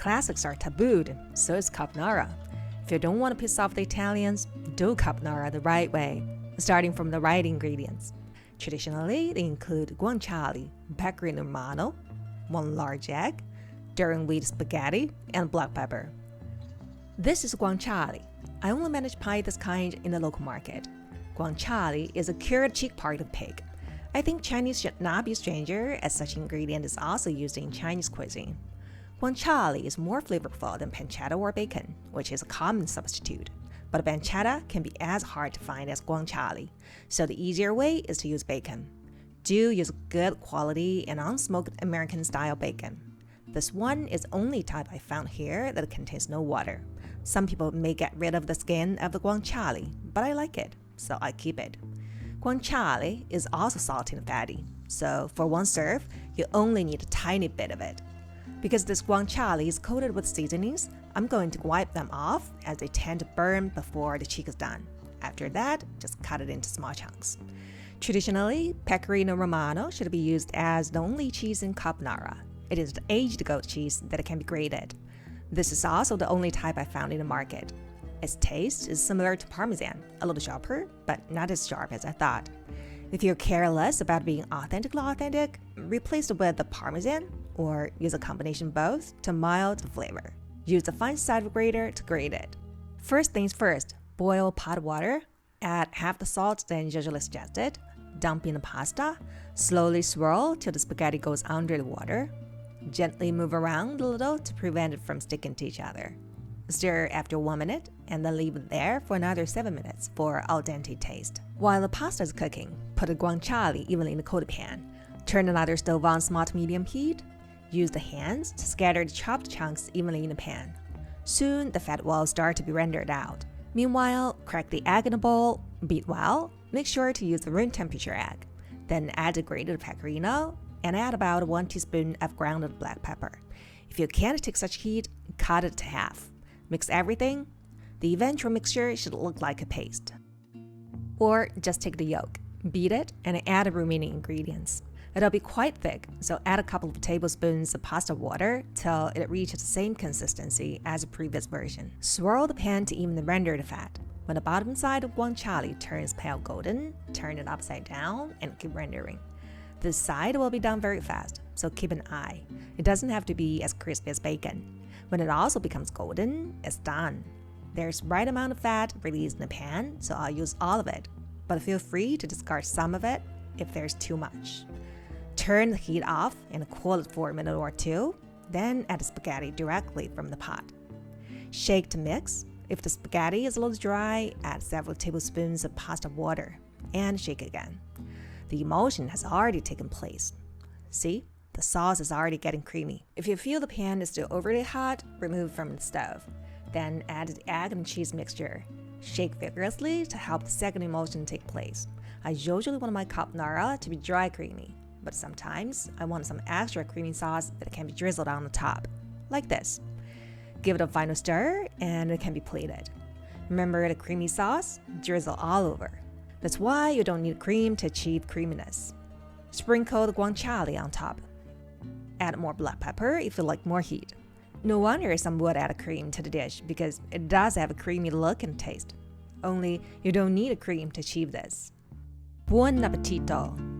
classics are tabooed, so is carbonara. If you don't want to piss off the Italians, do carbonara the right way, starting from the right ingredients. Traditionally, they include guanciale, pecorino romano, 1 large egg, durum wheat spaghetti, and black pepper. This is guanciale. I only managed to buy this kind in the local market. Guanciale is a cured cheek part of pig. I think Chinese should not be a stranger, as such ingredient is also used in Chinese cuisine. Guanciale is more flavorful than pancetta or bacon, which is a common substitute. But pancetta can be as hard to find as guanciale, so the easier way is to use bacon. Do use good quality and unsmoked American-style bacon. This one is the only type I found here that contains no water. Some people may get rid of the skin of the guanciale, but I like it, so I keep it. Guanciale is also salty and fatty, so for one serve, you only need a tiny bit of it. Because this guanciale is coated with seasonings, I'm going to wipe them off as they tend to burn before the cheek is done. After that, just cut it into small chunks. Traditionally, pecorino romano should be used as the only cheese in carbonara. It is the aged goat cheese that can be grated. This is also the only type I found in the market. Its taste is similar to Parmesan, a little sharper, but not as sharp as I thought. If you're careless about being authentically authentic, replace it with the Parmesan or use a combination of both to mild the flavor. Use the fine side grater to grate it. First things first, boil pot water, add half the salt than usually suggested, dump in the pasta, slowly swirl till the spaghetti goes under the water. Gently move around a little to prevent it from sticking to each other. Stir after 1 minute and then leave it there for another 7 minutes for al dente taste. While the pasta is cooking, put the guanciale evenly in the coated pan. Turn another stove on small to medium heat. Use the hands to scatter the chopped chunks evenly in the pan. Soon, the fat will start to be rendered out. Meanwhile, crack the egg in a bowl, beat well, make sure to use the room temperature egg. Then add the grated pecorino and add about 1 teaspoon of grounded black pepper. If you can't take such heat, cut it to half. Mix everything. The eventual mixture should look like a paste. Or just take the yolk, beat it, and add the remaining ingredients. It'll be quite thick, so add a couple of tablespoons of pasta water till it reaches the same consistency as the previous version. Swirl the pan to evenly render the fat. When the bottom side of guanciale turns pale golden, turn it upside down and keep rendering. This side will be done very fast, so keep an eye. It doesn't have to be as crispy as bacon. When it also becomes golden, it's done. There's the right amount of fat released in the pan, so I'll use all of it, but feel free to discard some of it if there's too much. Turn the heat off and cool it for a minute or two, then add the spaghetti directly from the pot. Shake to mix. If the spaghetti is a little dry, add several tablespoons of pasta water and shake again. The emulsion has already taken place. See? The sauce is already getting creamy. If you feel the pan is still overly hot, remove from the stove. Then add the egg and cheese mixture. Shake vigorously to help the second emulsion take place. I usually want my carbonara to be dry creamy, but sometimes I want some extra creamy sauce that can be drizzled on the top, like this. Give it a final stir and it can be plated. Remember the creamy sauce? Drizzle all over. That's why you don't need cream to achieve creaminess. Sprinkle the guanciale on top. Add more black pepper if you like more heat. No wonder some would add a cream to the dish because it does have a creamy look and taste. Only you don't need a cream to achieve this. Buon appetito!